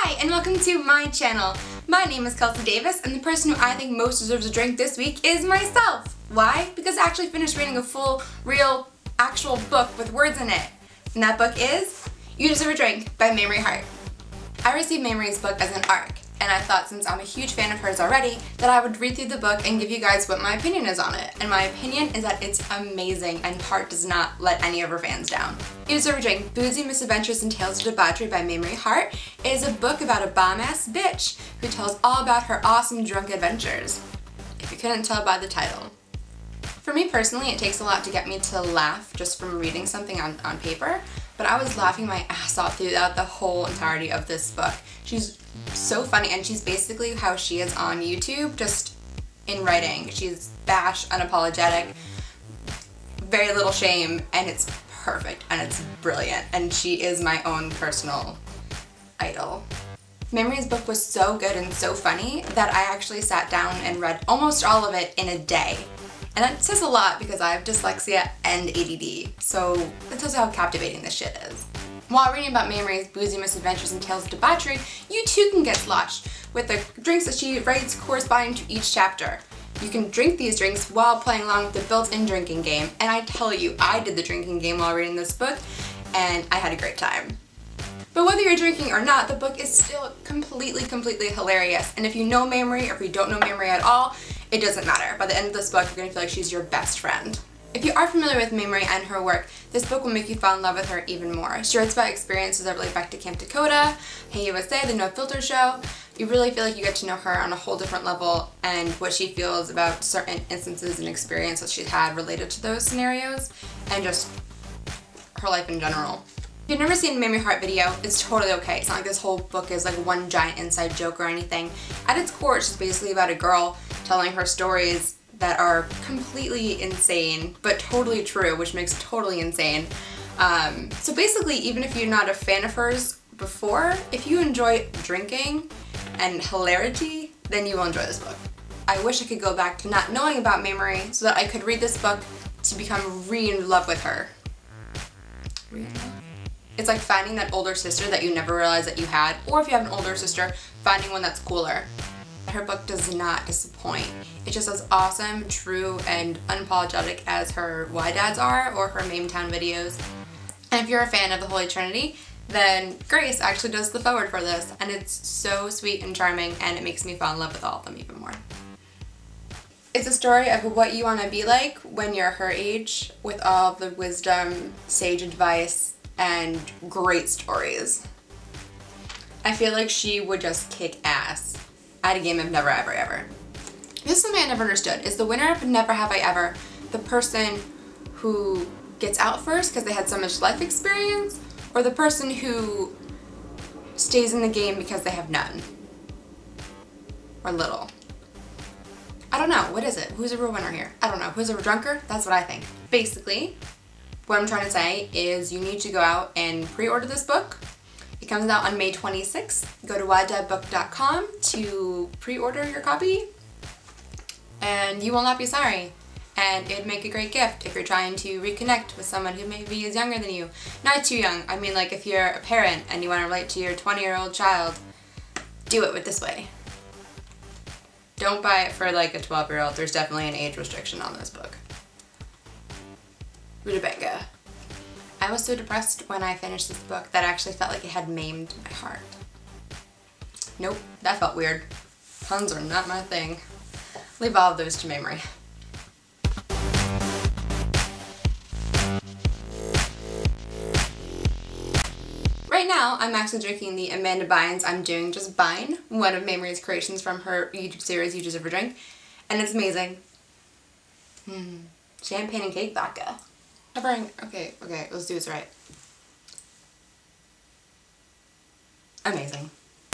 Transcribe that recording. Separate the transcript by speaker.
Speaker 1: Hi, and welcome to my channel. My name is Kelsey Davis, and the person who I think most deserves a drink this week is myself. Why? Because I actually finished reading a full, real, actual book with words in it. And that book is You Deserve a Drink by Mamrie Hart. I received Mamrie's book as an ARC, and I thought since I'm a huge fan of hers already, that I would read through the book and give you guys what my opinion is on it. And my opinion is that it's amazing, and Hart does not let any of her fans down. You Deserve a Drink, Boozy Misadventures and Tales of Debauchery by Mamrie Hart is a book about a bomb-ass bitch who tells all about her awesome drunk adventures, if you couldn't tell by the title. For me personally, it takes a lot to get me to laugh just from reading something on paper, but I was laughing my ass off throughout the whole entirety of this book. She's so funny, and she's basically how she is on YouTube, just in writing. She's bash, unapologetic, very little shame, and it's perfect, and it's brilliant, and she is my own personal idol. Mamrie's book was so good and so funny that I actually sat down and read almost all of it in a day. And that says a lot because I have dyslexia and ADD, so that tells you how captivating this shit is. While reading about Mamrie's Boozy Misadventures and Tales of Debauchery, you too can get sloshed with the drinks that she writes corresponding to each chapter. You can drink these drinks while playing along with the built-in drinking game, and I tell you, I did the drinking game while reading this book, and I had a great time. But whether you're drinking or not, the book is still completely hilarious, and if you know Mamrie or if you don't know Mamrie at all, it doesn't matter. By the end of this book, you're going to feel like she's your best friend. If you are familiar with Mamrie and her work, this book will make you fall in love with her even more. She writes about experiences that relate back to Camp Dakota, Hey USA, the No Filter show. You really feel like you get to know her on a whole different level and what she feels about certain instances and experiences she's had related to those scenarios, and just her life in general. If you've never seen a Mamrie Hart video, it's totally okay. It's not like this whole book is like one giant inside joke or anything. At its core, it's just basically about a girl telling her stories that are completely insane, but totally true, which makes it totally insane. So basically, even if you're not a fan of hers before, if you enjoy drinking and hilarity, then you will enjoy this book. I wish I could go back to not knowing about Mamrie so that I could read this book to become in love with her. It's like finding that older sister that you never realized that you had, or if you have an older sister, finding one that's cooler. Her book does not disappoint. It's just as awesome, true, and unapologetic as her Why Dads are, or her Mame Town videos. And if you're a fan of the Holy Trinity, then Grace actually does the foreword for this, and it's so sweet and charming, and it makes me fall in love with all of them even more. It's a story of what you want to be like when you're her age, with all the wisdom, sage advice, and great stories. I feel like she would just kick ass at a game of Never Ever Ever. This is something I never understood. Is the winner of Never Have I Ever the person who gets out first because they had so much life experience, or the person who stays in the game because they have none? Or little? I don't know. What is it? Who's a real winner here? I don't know. Who's a drunker? That's what I think. Basically, what I'm trying to say is you need to go out and pre-order this book. It comes out on May 26th. Go to whydadbook.com to pre-order your copy, and you will not be sorry. And it'd make a great gift if you're trying to reconnect with someone who maybe is younger than you. Not too young. I mean, like if you're a parent and you want to relate to your 20-year-old child, do it with this way. Don't buy it for like a 12-year-old. There's definitely an age restriction on this book. Rutabaga. I was so depressed when I finished this book that I actually felt like it had maimed my heart. Nope, that felt weird. Puns are not my thing. Leave all of those to Mamrie. Right now, I'm actually drinking the Amanda Bynes I'm Doing Just Bine, one of Mamrie's creations from her YouTube series, You Deserve a Drink, and it's amazing. Champagne and cake vodka. Okay, let's do this right. Amazing.